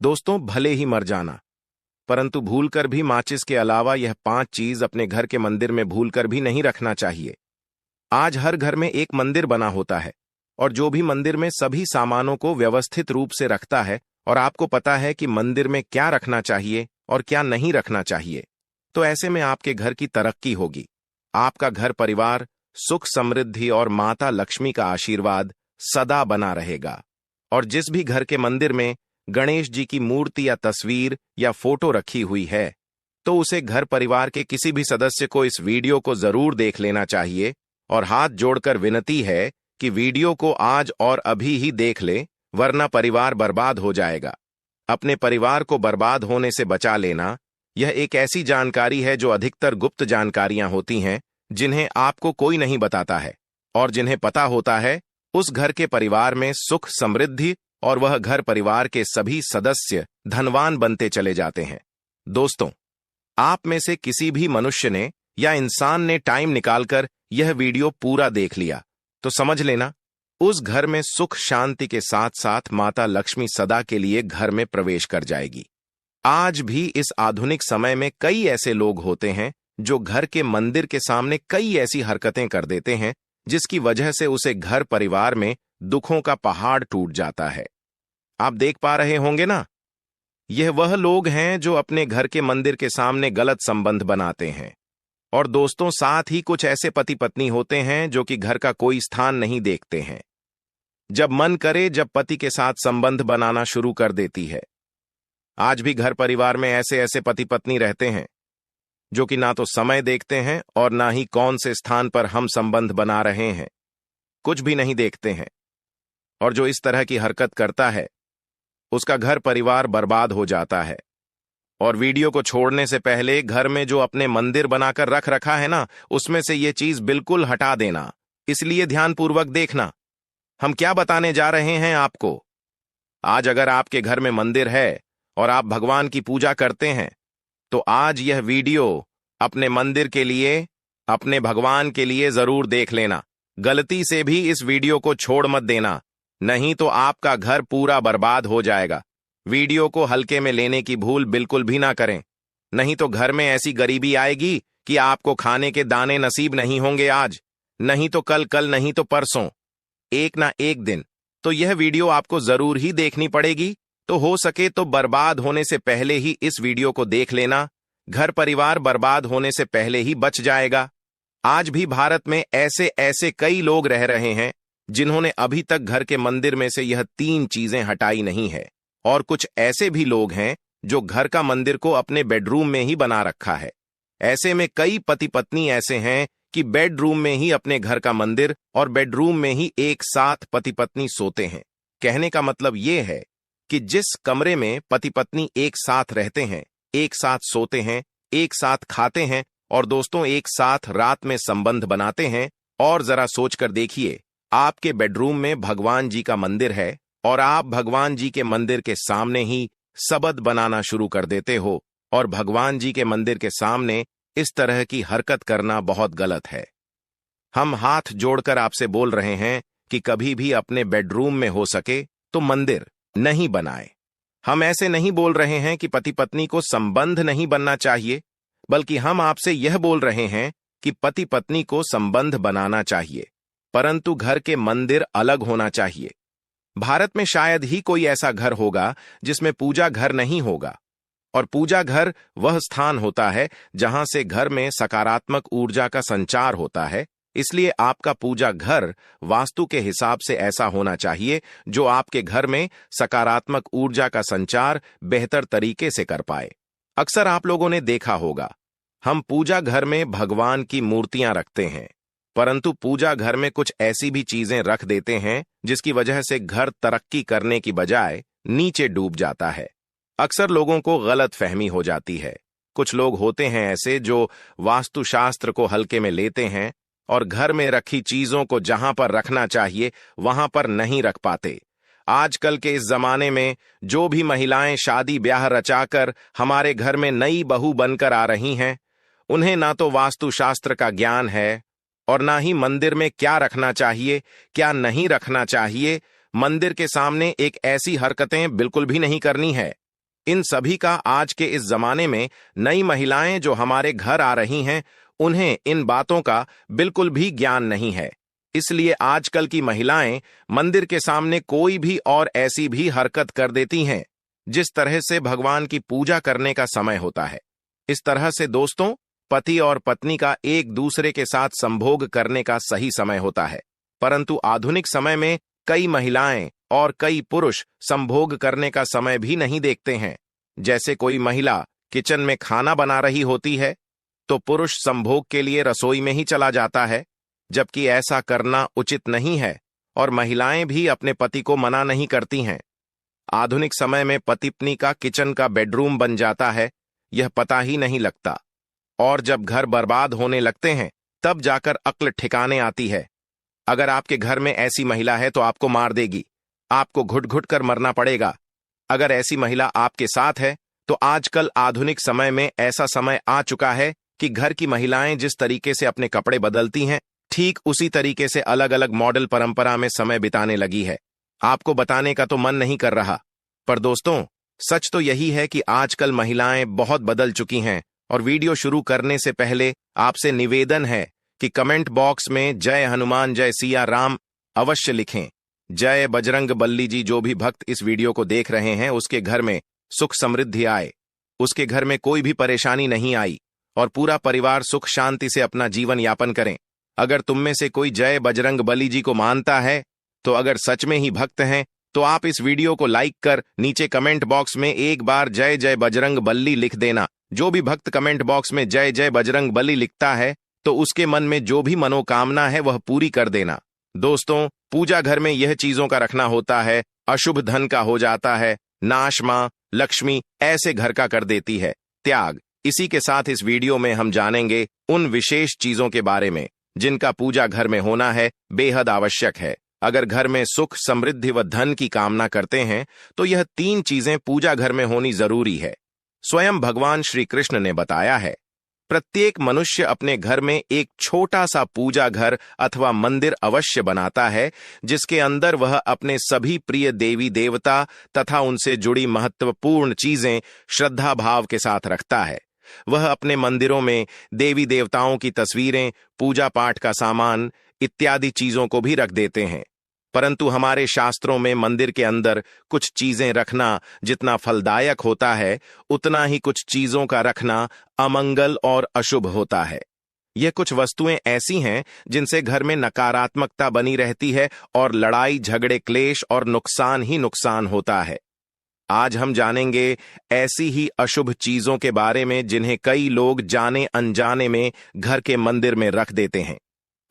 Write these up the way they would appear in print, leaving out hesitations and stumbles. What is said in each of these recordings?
दोस्तों, भले ही मर जाना, परंतु भूलकर भी माचिस के अलावा यह 5 चीज अपने घर के मंदिर में भूलकर भी नहीं रखना चाहिए। आज हर घर में एक मंदिर बना होता है और जो भी मंदिर में सभी सामानों को व्यवस्थित रूप से रखता है और आपको पता है कि मंदिर में क्या रखना चाहिए और क्या नहीं रखना चाहिए, तो ऐसे में आपके घर की तरक्की होगी। आपका घर परिवार सुख समृद्धि और माता लक्ष्मी का आशीर्वाद सदा बना रहेगा। और जिस भी घर के मंदिर में गणेश जी की मूर्ति या तस्वीर या फोटो रखी हुई है, तो उसे घर परिवार के किसी भी सदस्य को इस वीडियो को जरूर देख लेना चाहिए और हाथ जोड़कर विनती है कि वीडियो को आज और अभी ही देख ले, वरना परिवार बर्बाद हो जाएगा। अपने परिवार को बर्बाद होने से बचा लेना, यह एक ऐसी जानकारी है जो अधिकतर गुप्त जानकारियां होती हैं, जिन्हें आपको कोई नहीं बताता है, और जिन्हें पता होता है उस घर के परिवार में सुख समृद्धि और वह घर परिवार के सभी सदस्य धनवान बनते चले जाते हैं। दोस्तों, आप में से किसी भी मनुष्य ने या इंसान ने टाइम निकालकर यह वीडियो पूरा देख लिया तो समझ लेना, उस घर में सुख शांति के साथ साथ माता लक्ष्मी सदा के लिए घर में प्रवेश कर जाएगी। आज भी इस आधुनिक समय में कई ऐसे लोग होते हैं जो घर के मंदिर के सामने कई ऐसी हरकतें कर देते हैं जिसकी वजह से उसे घर परिवार में दुखों का पहाड़ टूट जाता है। आप देख पा रहे होंगे ना, यह वह लोग हैं जो अपने घर के मंदिर के सामने गलत संबंध बनाते हैं। और दोस्तों, साथ ही कुछ ऐसे पति पत्नी होते हैं जो कि घर का कोई स्थान नहीं देखते हैं। जब मन करे जब पति के साथ संबंध बनाना शुरू कर देती है। आज भी घर परिवार में ऐसे ऐसे पति पत्नी रहते हैं जो कि ना तो समय देखते हैं और ना ही कौन से स्थान पर हम संबंध बना रहे हैं, कुछ भी नहीं देखते हैं। और जो इस तरह की हरकत करता है उसका घर परिवार बर्बाद हो जाता है। और वीडियो को छोड़ने से पहले घर में जो अपने मंदिर बनाकर रख रखा है ना, उसमें से ये चीज बिल्कुल हटा देना। इसलिए ध्यानपूर्वक देखना, हम क्या बताने जा रहे हैं आपको। आज अगर आपके घर में मंदिर है और आप भगवान की पूजा करते हैं, तो आज यह वीडियो अपने मंदिर के लिए, अपने भगवान के लिए जरूर देख लेना। गलती से भी इस वीडियो को छोड़ मत देना, नहीं तो आपका घर पूरा बर्बाद हो जाएगा। वीडियो को हल्के में लेने की भूल बिल्कुल भी ना करें, नहीं तो घर में ऐसी गरीबी आएगी कि आपको खाने के दाने नसीब नहीं होंगे आज, नहीं तो कल, कल नहीं तो परसों, एक ना एक दिन तो यह वीडियो आपको जरूर ही देखनी पड़ेगी। तो हो सके तो बर्बाद होने से पहले ही इस वीडियो को देख लेना, घर परिवार बर्बाद होने से पहले ही बच जाएगा। आज भी भारत में ऐसे ऐसे कई लोग रह रहे हैं जिन्होंने अभी तक घर के मंदिर में से यह 3 चीजें हटाई नहीं है, और कुछ ऐसे भी लोग हैं जो घर का मंदिर को अपने बेडरूम में ही बना रखा है। ऐसे में कई पति पत्नी ऐसे हैं कि बेडरूम में ही अपने घर का मंदिर और बेडरूम में ही एक साथ पति पत्नी सोते हैं। कहने का मतलब यह है कि जिस कमरे में पति पत्नी एक साथ रहते हैं, एक साथ सोते हैं, एक साथ खाते हैं और दोस्तों एक साथ रात में संबंध बनाते हैं, और जरा सोचकर देखिए, आपके बेडरूम में भगवान जी का मंदिर है और आप भगवान जी के मंदिर के सामने ही सबद बनाना शुरू कर देते हो, और भगवान जी के मंदिर के सामने इस तरह की हरकत करना बहुत गलत है। हम हाथ जोड़कर आपसे बोल रहे हैं कि कभी भी अपने बेडरूम में हो सके तो मंदिर नहीं बनाए। हम ऐसे नहीं बोल रहे हैं कि पति पत्नी को संबंध नहीं बनना चाहिए, बल्कि हम आपसे यह बोल रहे हैं कि पति पत्नी को संबंध बनाना चाहिए, परंतु घर के मंदिर अलग होना चाहिए। भारत में शायद ही कोई ऐसा घर होगा जिसमें पूजा घर नहीं होगा, और पूजा घर वह स्थान होता है जहां से घर में सकारात्मक ऊर्जा का संचार होता है। इसलिए आपका पूजा घर वास्तु के हिसाब से ऐसा होना चाहिए जो आपके घर में सकारात्मक ऊर्जा का संचार बेहतर तरीके से कर पाए। अक्सर आप लोगों ने देखा होगा, हम पूजा घर में भगवान की मूर्तियां रखते हैं, परंतु पूजा घर में कुछ ऐसी भी चीजें रख देते हैं जिसकी वजह से घर तरक्की करने की बजाय नीचे डूब जाता है। अक्सर लोगों को गलत फहमी हो जाती है। कुछ लोग होते हैं ऐसे जो वास्तुशास्त्र को हल्के में लेते हैं और घर में रखी चीजों को जहां पर रखना चाहिए वहां पर नहीं रख पाते। आजकल के इस जमाने में जो भी महिलाएं शादी ब्याह रचाकर हमारे घर में नई बहू बनकर आ रही हैं, उन्हें ना तो वास्तुशास्त्र का ज्ञान है और ना ही मंदिर में क्या रखना चाहिए क्या नहीं रखना चाहिए। मंदिर के सामने एक ऐसी हरकतें बिल्कुल भी नहीं करनी है इन सभी का आज के इस जमाने में नई महिलाएं जो हमारे घर आ रही हैं, उन्हें इन बातों का बिल्कुल भी ज्ञान नहीं है। इसलिए आजकल की महिलाएं मंदिर के सामने कोई भी और ऐसी भी हरकत कर देती हैं जिस तरह से भगवान की पूजा करने का समय होता है। इस तरह से दोस्तों, पति और पत्नी का एक दूसरे के साथ संभोग करने का सही समय होता है, परंतु आधुनिक समय में कई महिलाएं और कई पुरुष संभोग करने का समय भी नहीं देखते हैं। जैसे कोई महिला किचन में खाना बना रही होती है तो पुरुष संभोग के लिए रसोई में ही चला जाता है, जबकि ऐसा करना उचित नहीं है और महिलाएं भी अपने पति को मना नहीं करती हैं। आधुनिक समय में पति पत्नी का किचन का बेडरूम बन जाता है, यह पता ही नहीं लगता, और जब घर बर्बाद होने लगते हैं तब जाकर अक्ल ठिकाने आती है। अगर आपके घर में ऐसी महिला है तो आपको मार देगी, आपको घुट घुट कर मरना पड़ेगा। अगर ऐसी महिला आपके साथ है तो आजकल आधुनिक समय में ऐसा समय आ चुका है कि घर की महिलाएं जिस तरीके से अपने कपड़े बदलती हैं, ठीक उसी तरीके से अलग अलग मॉडल परंपरा में समय बिताने लगी है। आपको बताने का तो मन नहीं कर रहा, पर दोस्तों सच तो यही है कि आजकल महिलाएं बहुत बदल चुकी हैं। और वीडियो शुरू करने से पहले आपसे निवेदन है कि कमेंट बॉक्स में जय हनुमान जय सिया राम अवश्य लिखें। जय बजरंग बल्ली जी। जो भी भक्त इस वीडियो को देख रहे हैं उसके घर में सुख समृद्धि आए, उसके घर में कोई भी परेशानी नहीं आई और पूरा परिवार सुख शांति से अपना जीवन यापन करें। अगर तुम में से कोई जय बजरंग बली जी को मानता है तो अगर सच में ही भक्त हैं तो आप इस वीडियो को लाइक कर नीचे कमेंट बॉक्स में एक बार जय जय बजरंग बली लिख देना। जो भी भक्त कमेंट बॉक्स में जय जय बजरंग बली लिखता है तो उसके मन में जो भी मनोकामना है वह पूरी कर देना। दोस्तों, पूजा घर में यह चीजों का रखना होता है, अशुभ धन का हो जाता है, नाश मां लक्ष्मी ऐसे घर का कर देती है त्याग। इसी के साथ इस वीडियो में हम जानेंगे उन विशेष चीजों के बारे में जिनका पूजा घर में होना है बेहद आवश्यक है। अगर घर में सुख समृद्धि व धन की कामना करते हैं तो यह 3 चीजें पूजा घर में होनी जरूरी है। स्वयं भगवान श्री कृष्ण ने बताया है, प्रत्येक मनुष्य अपने घर में एक छोटा सा पूजा घर अथवा मंदिर अवश्य बनाता है, जिसके अंदर वह अपने सभी प्रिय देवी देवता तथा उनसे जुड़ी महत्वपूर्ण चीजें श्रद्धा भाव के साथ रखता है। वह अपने मंदिरों में देवी देवताओं की तस्वीरें, पूजा पाठ का सामान इत्यादि चीजों को भी रख देते हैं। परंतु हमारे शास्त्रों में मंदिर के अंदर कुछ चीजें रखना जितना फलदायक होता है, उतना ही कुछ चीजों का रखना अमंगल और अशुभ होता है। यह कुछ वस्तुएं ऐसी हैं जिनसे घर में नकारात्मकता बनी रहती है और लड़ाई झगड़े क्लेश और नुकसान ही नुकसान होता है। आज हम जानेंगे ऐसी ही अशुभ चीजों के बारे में जिन्हें कई लोग जाने अनजाने में घर के मंदिर में रख देते हैं।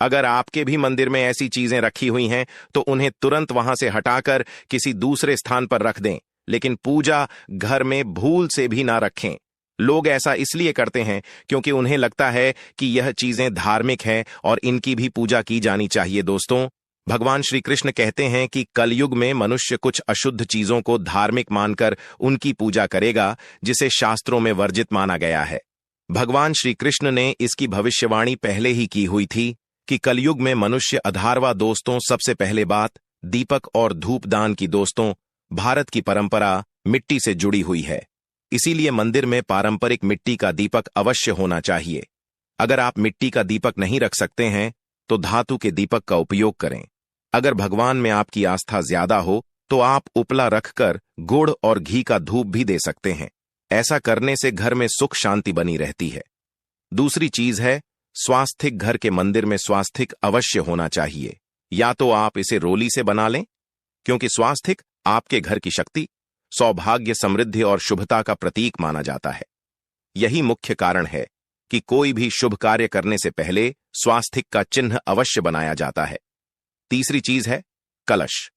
अगर आपके भी मंदिर में ऐसी चीजें रखी हुई हैं तो उन्हें तुरंत वहां से हटाकर किसी दूसरे स्थान पर रख दें, लेकिन पूजा घर में भूल से भी ना रखें। लोग ऐसा इसलिए करते हैं क्योंकि उन्हें लगता है कि यह चीजें धार्मिक हैं और इनकी भी पूजा की जानी चाहिए। दोस्तों, भगवान श्री कृष्ण कहते हैं कि कलयुग में मनुष्य कुछ अशुद्ध चीजों को धार्मिक मानकर उनकी पूजा करेगा, जिसे शास्त्रों में वर्जित माना गया है। भगवान श्री कृष्ण ने इसकी भविष्यवाणी पहले ही की हुई थी कि कलयुग में मनुष्य अधारवा। दोस्तों, सबसे पहले बात दीपक और धूपदान की। दोस्तों, भारत की परंपरा मिट्टी से जुड़ी हुई है, इसीलिए मंदिर में पारंपरिक मिट्टी का दीपक अवश्य होना चाहिए। अगर आप मिट्टी का दीपक नहीं रख सकते हैं तो धातु के दीपक का उपयोग करें। अगर भगवान में आपकी आस्था ज्यादा हो तो आप उपला रखकर गुड़ और घी का धूप भी दे सकते हैं। ऐसा करने से घर में सुख शांति बनी रहती है। दूसरी चीज है स्वास्थिक। घर के मंदिर में स्वास्थिक अवश्य होना चाहिए। या तो आप इसे रोली से बना लें, क्योंकि स्वास्थिक आपके घर की शक्ति, सौभाग्य, समृद्धि और शुभता का प्रतीक माना जाता है। यही मुख्य कारण है कि कोई भी शुभ कार्य करने से पहले स्वास्थिक का चिन्ह अवश्य बनाया जाता है। तीसरी चीज है कलश।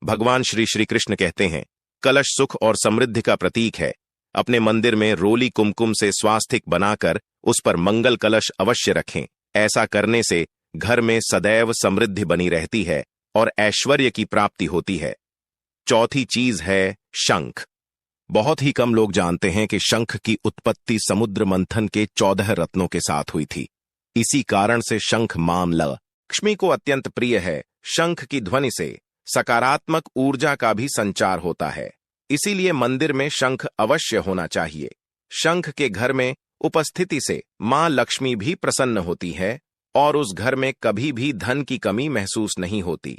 भगवान श्री कृष्ण कहते हैं कलश सुख और समृद्धि का प्रतीक है। अपने मंदिर में रोली कुमकुम से स्वास्थिक बनाकर उस पर मंगल कलश अवश्य रखें। ऐसा करने से घर में सदैव समृद्धि बनी रहती है और ऐश्वर्य की प्राप्ति होती है। चौथी चीज है शंख। बहुत ही कम लोग जानते हैं कि शंख की उत्पत्ति समुद्र मंथन के 14 रत्नों के साथ हुई थी। इसी कारण से शंख मामला लक्ष्मी को अत्यंत प्रिय है। शंख की ध्वनि से सकारात्मक ऊर्जा का भी संचार होता है। इसीलिए मंदिर में शंख अवश्य होना चाहिए। शंख के घर में उपस्थिति से मां लक्ष्मी भी प्रसन्न होती है और उस घर में कभी भी धन की कमी महसूस नहीं होती।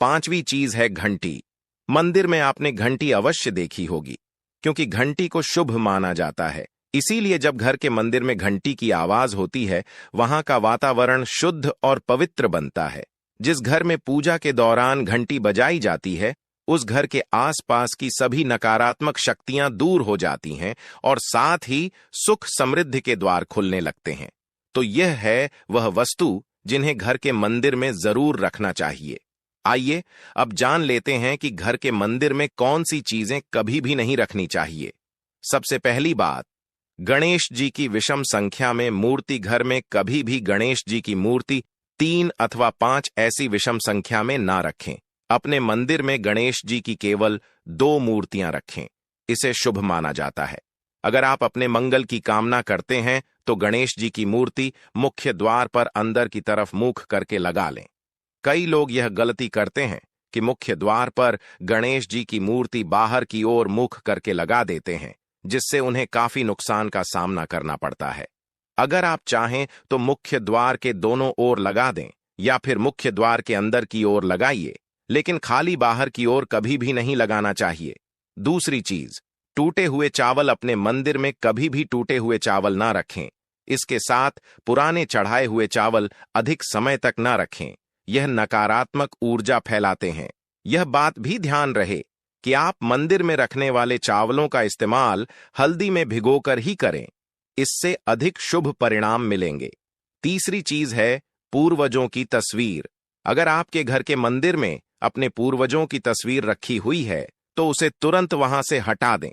पांचवी चीज है घंटी। मंदिर में आपने घंटी अवश्य देखी होगी, क्योंकि घंटी को शुभ माना जाता है। इसीलिए जब घर के मंदिर में घंटी की आवाज होती है, वहां का वातावरण शुद्ध और पवित्र बनता है। जिस घर में पूजा के दौरान घंटी बजाई जाती है, उस घर के आसपास की सभी नकारात्मक शक्तियां दूर हो जाती हैं और साथ ही सुख समृद्धि के द्वार खुलने लगते हैं। तो यह है वह वस्तु जिन्हें घर के मंदिर में जरूर रखना चाहिए। आइए अब जान लेते हैं कि घर के मंदिर में कौन सी चीजें कभी भी नहीं रखनी चाहिए। सबसे पहली बात, गणेश जी की विषम संख्या में मूर्ति। घर में कभी भी गणेश जी की मूर्ति 3 अथवा 5 ऐसी विषम संख्या में ना रखें। अपने मंदिर में गणेश जी की केवल 2 मूर्तियां रखें। इसे शुभ माना जाता है। अगर आप अपने मंगल की कामना करते हैं तो गणेश जी की मूर्ति मुख्य द्वार पर अंदर की तरफ मुख करके लगा लें। कई लोग यह गलती करते हैं कि मुख्य द्वार पर गणेश जी की मूर्ति बाहर की ओर मुख करके लगा देते हैं, जिससे उन्हें काफी नुकसान का सामना करना पड़ता है। अगर आप चाहें तो मुख्य द्वार के दोनों ओर लगा दें या फिर मुख्य द्वार के अंदर की ओर लगाइए, लेकिन खाली बाहर की ओर कभी भी नहीं लगाना चाहिए। दूसरी चीज, टूटे हुए चावल। अपने मंदिर में कभी भी टूटे हुए चावल ना रखें। इसके साथ पुराने चढ़ाए हुए चावल अधिक समय तक ना रखें। यह नकारात्मक ऊर्जा फैलाते हैं। यह बात भी ध्यान रहे कि आप मंदिर में रखने वाले चावलों का इस्तेमाल हल्दी में भिगोकर ही करें। इससे अधिक शुभ परिणाम मिलेंगे। तीसरी चीज है पूर्वजों की तस्वीर। अगर आपके घर के मंदिर में अपने पूर्वजों की तस्वीर रखी हुई है तो उसे तुरंत वहां से हटा दें,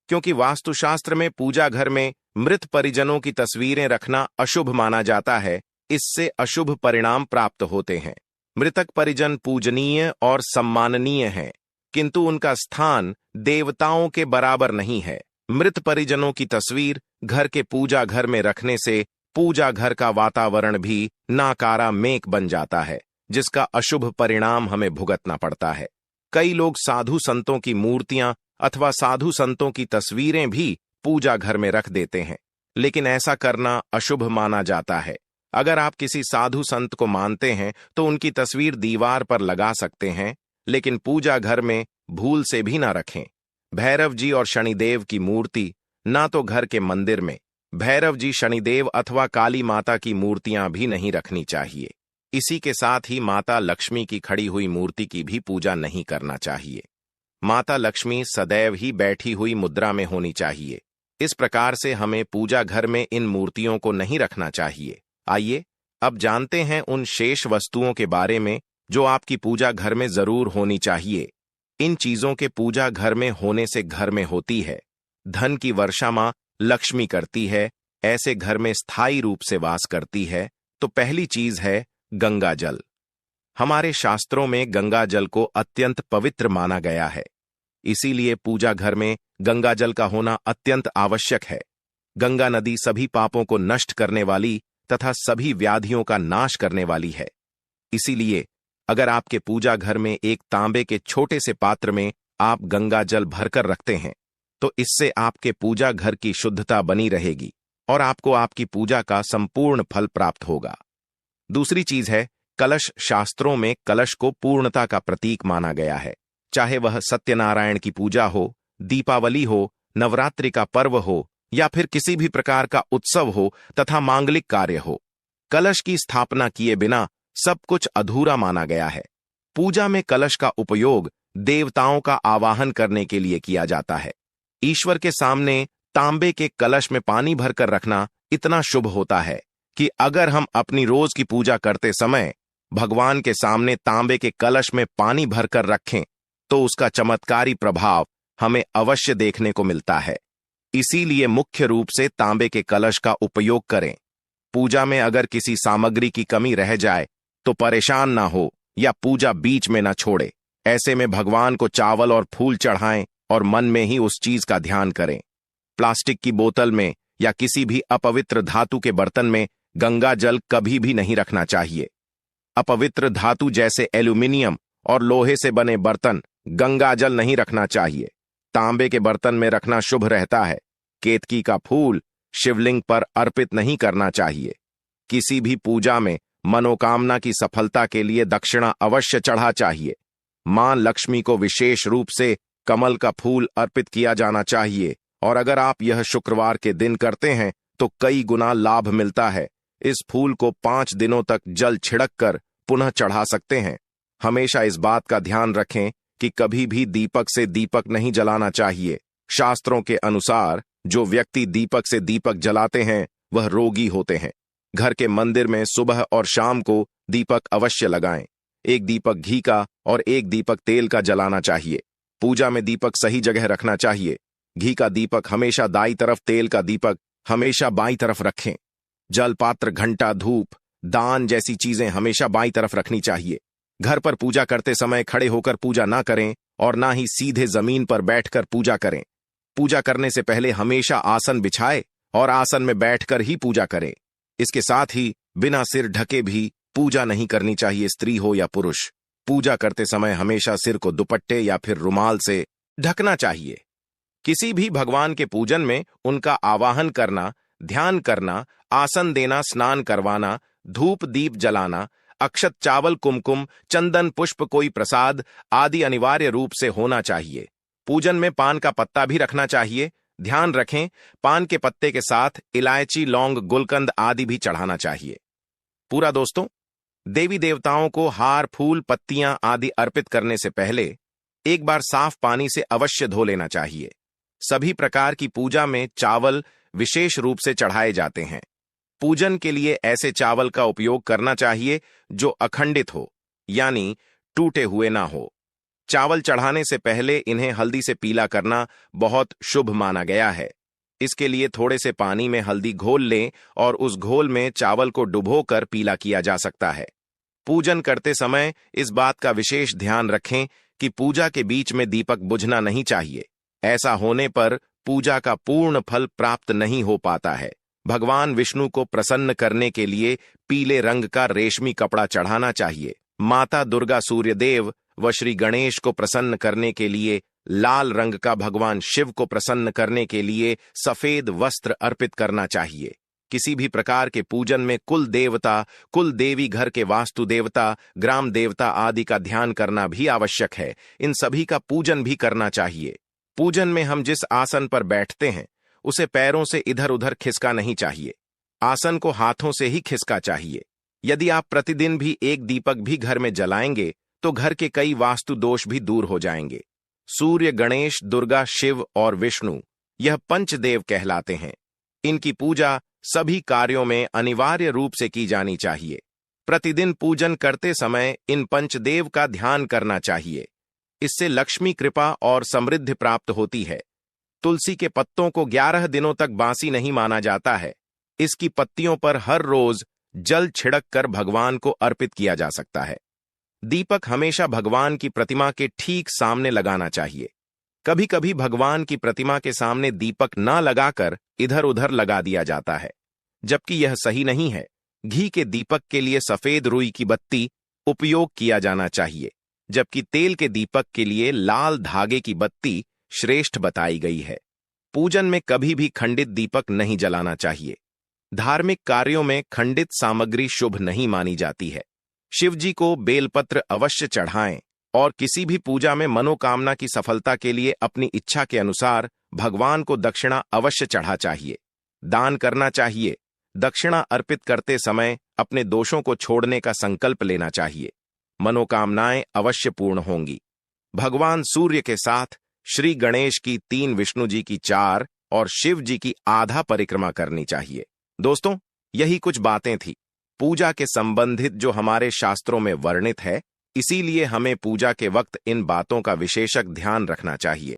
क्योंकि वास्तुशास्त्र में पूजा घर में मृत परिजनों की तस्वीरें रखना अशुभ माना जाता है। इससे अशुभ परिणाम प्राप्त होते हैं। मृतक परिजन पूजनीय और सम्माननीय हैं, किंतु उनका स्थान देवताओं के बराबर नहीं है। मृत परिजनों की तस्वीर घर के पूजा घर में रखने से पूजा घर का वातावरण भी नकारात्मक बन जाता है, जिसका अशुभ परिणाम हमें भुगतना पड़ता है। कई लोग साधु संतों की मूर्तियां अथवा साधु संतों की तस्वीरें भी पूजा घर में रख देते हैं, लेकिन ऐसा करना अशुभ माना जाता है। अगर आप किसी साधु संत को मानते हैं तो उनकी तस्वीर दीवार पर लगा सकते हैं, लेकिन पूजा घर में भूल से भी ना रखें। भैरव जी और शनिदेव की मूर्ति ना तो घर के मंदिर में। भैरव जी, शनिदेव अथवा काली माता की मूर्तियां भी नहीं रखनी चाहिए। इसी के साथ ही माता लक्ष्मी की खड़ी हुई मूर्ति की भी पूजा नहीं करना चाहिए। माता लक्ष्मी सदैव ही बैठी हुई मुद्रा में होनी चाहिए। इस प्रकार से हमें पूजा घर में इन मूर्तियों को नहीं रखना चाहिए। आइए अब जानते हैं उन शेष वस्तुओं के बारे में जो आपकी पूजा घर में जरूर होनी चाहिए। इन चीजों के पूजा घर में होने से घर में होती है धन की वर्षा। मां लक्ष्मी करती है, ऐसे घर में स्थायी रूप से वास करती है। तो पहली चीज है गंगा जल। हमारे शास्त्रों में गंगा जल को अत्यंत पवित्र माना गया है। इसीलिए पूजा घर में गंगा जल का होना अत्यंत आवश्यक है। गंगा नदी सभी पापों को नष्ट करने वाली तथा सभी व्याधियों का नाश करने वाली है। इसीलिए अगर आपके पूजा घर में एक तांबे के छोटे से पात्र में आप गंगा जल भरकर रखते हैं तो इससे आपके पूजा घर की शुद्धता बनी रहेगी और आपको आपकी पूजा का संपूर्ण फल प्राप्त होगा। दूसरी चीज है कलश। शास्त्रों में कलश को पूर्णता का प्रतीक माना गया है। चाहे वह सत्यनारायण की पूजा हो, दीपावली हो, नवरात्रि का पर्व हो या फिर किसी भी प्रकार का उत्सव हो तथा मांगलिक कार्य हो, कलश की स्थापना किए बिना सब कुछ अधूरा माना गया है। पूजा में कलश का उपयोग देवताओं का आवाहन करने के लिए किया जाता है। ईश्वर के सामने तांबे के कलश में पानी भरकर रखना इतना शुभ होता है कि अगर हम अपनी रोज की पूजा करते समय भगवान के सामने तांबे के कलश में पानी भरकर रखें तो उसका चमत्कारी प्रभाव हमें अवश्य देखने को मिलता है। इसीलिए मुख्य रूप से तांबे के कलश का उपयोग करें। पूजा में अगर किसी सामग्री की कमी रह जाए तो परेशान ना हो या पूजा बीच में ना छोड़े। ऐसे में भगवान को चावल और फूल चढ़ाएं और मन में ही उस चीज का ध्यान करें। प्लास्टिक की बोतल में या किसी भी अपवित्र धातु के बर्तन में गंगा जल कभी भी नहीं रखना चाहिए। अपवित्र धातु जैसे एल्यूमिनियम और लोहे से बने बर्तन गंगा जल नहीं रखना चाहिए। तांबे के बर्तन में रखना शुभ रहता है। केतकी का फूल शिवलिंग पर अर्पित नहीं करना चाहिए। किसी भी पूजा में मनोकामना की सफलता के लिए दक्षिणा अवश्य चढ़ा चाहिए। मां लक्ष्मी को विशेष रूप से कमल का फूल अर्पित किया जाना चाहिए, और अगर आप यह शुक्रवार के दिन करते हैं तो कई गुना लाभ मिलता है। इस फूल को 5 दिनों तक जल छिड़क कर पुनः चढ़ा सकते हैं। हमेशा इस बात का ध्यान रखें कि कभी भी दीपक से दीपक नहीं जलाना चाहिए। शास्त्रों के अनुसार जो व्यक्ति दीपक से दीपक जलाते हैं वह रोगी होते हैं। घर के मंदिर में सुबह और शाम को दीपक अवश्य लगाएं। एक दीपक घी का और एक दीपक तेल का जलाना चाहिए। पूजा में दीपक सही जगह रखना चाहिए। घी का दीपक हमेशा दाईं तरफ, तेल का दीपक हमेशा बाईं तरफ रखें। जल पात्र, घंटा, धूप, दान जैसी चीजें हमेशा बाईं तरफ रखनी चाहिए। घर पर पूजा करते समय खड़े होकर पूजा ना करें और ना ही सीधे जमीन पर बैठकर पूजा करें। पूजा करने से पहले हमेशा आसन बिछाए और आसन में बैठकर ही पूजा करें। इसके साथ ही बिना सिर ढके भी पूजा नहीं करनी चाहिए, स्त्री हो या पुरुष। पूजा करते समय हमेशा सिर को दुपट्टे या फिर रुमाल से ढकना चाहिए। किसी भी भगवान के पूजन में उनका आवाहन करना, ध्यान करना, आसन देना, स्नान करवाना, धूप दीप जलाना, अक्षत, चावल, कुमकुम, चंदन, पुष्प, कोई प्रसाद आदि अनिवार्य रूप से होना चाहिए। पूजन में पान का पत्ता भी रखना चाहिए। ध्यान रखें, पान के पत्ते के साथ इलायची, लौंग, गुलकंद आदि भी चढ़ाना चाहिए। पूरा दोस्तों, देवी देवताओं को हार, फूल, पत्तियां आदि अर्पित करने से पहले एक बार साफ पानी से अवश्य धो लेना चाहिए। सभी प्रकार की पूजा में चावल विशेष रूप से चढ़ाए जाते हैं। पूजन के लिए ऐसे चावल का उपयोग करना चाहिए जो अखंडित हो, यानी टूटे हुए ना हो। चावल चढ़ाने से पहले इन्हें हल्दी से पीला करना बहुत शुभ माना गया है। इसके लिए थोड़े से पानी में हल्दी घोल लें और उस घोल में चावल को डुबोकर पीला किया जा सकता है। पूजन करते समय इस बात का विशेष ध्यान रखें कि पूजा के बीच में दीपक बुझना नहीं चाहिए। ऐसा होने पर पूजा का पूर्ण फल प्राप्त नहीं हो पाता है। भगवान विष्णु को प्रसन्न करने के लिए पीले रंग का रेशमी कपड़ा चढ़ाना चाहिए। माता दुर्गा, सूर्यदेव व श्री गणेश को प्रसन्न करने के लिए लाल रंग का, भगवान शिव को प्रसन्न करने के लिए सफेद वस्त्र अर्पित करना चाहिए। किसी भी प्रकार के पूजन में कुल देवता, कुल देवी, घर के वास्तु देवता, ग्राम देवता आदि का ध्यान करना भी आवश्यक है। इन सभी का पूजन भी करना चाहिए। पूजन में हम जिस आसन पर बैठते हैं उसे पैरों से इधर उधर खिसका नहीं चाहिए। आसन को हाथों से ही खिसका चाहिए। यदि आप प्रतिदिन भी एक दीपक भी घर में जलाएंगे तो घर के कई वास्तु दोष भी दूर हो जाएंगे। सूर्य, गणेश, दुर्गा, शिव और विष्णु यह पंचदेव कहलाते हैं। इनकी पूजा सभी कार्यों में अनिवार्य रूप से की जानी चाहिए। प्रतिदिन पूजन करते समय इन पंचदेव का ध्यान करना चाहिए। इससे लक्ष्मी कृपा और समृद्धि प्राप्त होती है। तुलसी के पत्तों को 11 दिनों तक बासी नहीं माना जाता है। इसकी पत्तियों पर हर रोज जल छिड़क कर भगवान को अर्पित किया जा सकता है। दीपक हमेशा भगवान की प्रतिमा के ठीक सामने लगाना चाहिए। कभी कभी भगवान की प्रतिमा के सामने दीपक न लगाकर इधर उधर लगा दिया जाता है, जबकि यह सही नहीं है। घी के दीपक के लिए सफेद रुई की बत्ती उपयोग किया जाना चाहिए, जबकि तेल के दीपक के लिए लाल धागे की बत्ती श्रेष्ठ बताई गई है। पूजन में कभी भी खंडित दीपक नहीं जलाना चाहिए। धार्मिक कार्यों में खंडित सामग्री शुभ नहीं मानी जाती है। शिवजी को बेलपत्र अवश्य चढ़ाएं और किसी भी पूजा में मनोकामना की सफलता के लिए अपनी इच्छा के अनुसार भगवान को दक्षिणा अवश्य चढ़ा चाहिए। दान करना चाहिए। दक्षिणा अर्पित करते समय अपने दोषों को छोड़ने का संकल्प लेना चाहिए। मनोकामनाएं अवश्य पूर्ण होंगी। भगवान सूर्य के साथ श्री गणेश की 3, विष्णु जी की 4 और शिव जी की आधा परिक्रमा करनी चाहिए। दोस्तों, यही कुछ बातें थी पूजा के संबंधित जो हमारे शास्त्रों में वर्णित है। इसीलिए हमें पूजा के वक्त इन बातों का विशेषक ध्यान रखना चाहिए।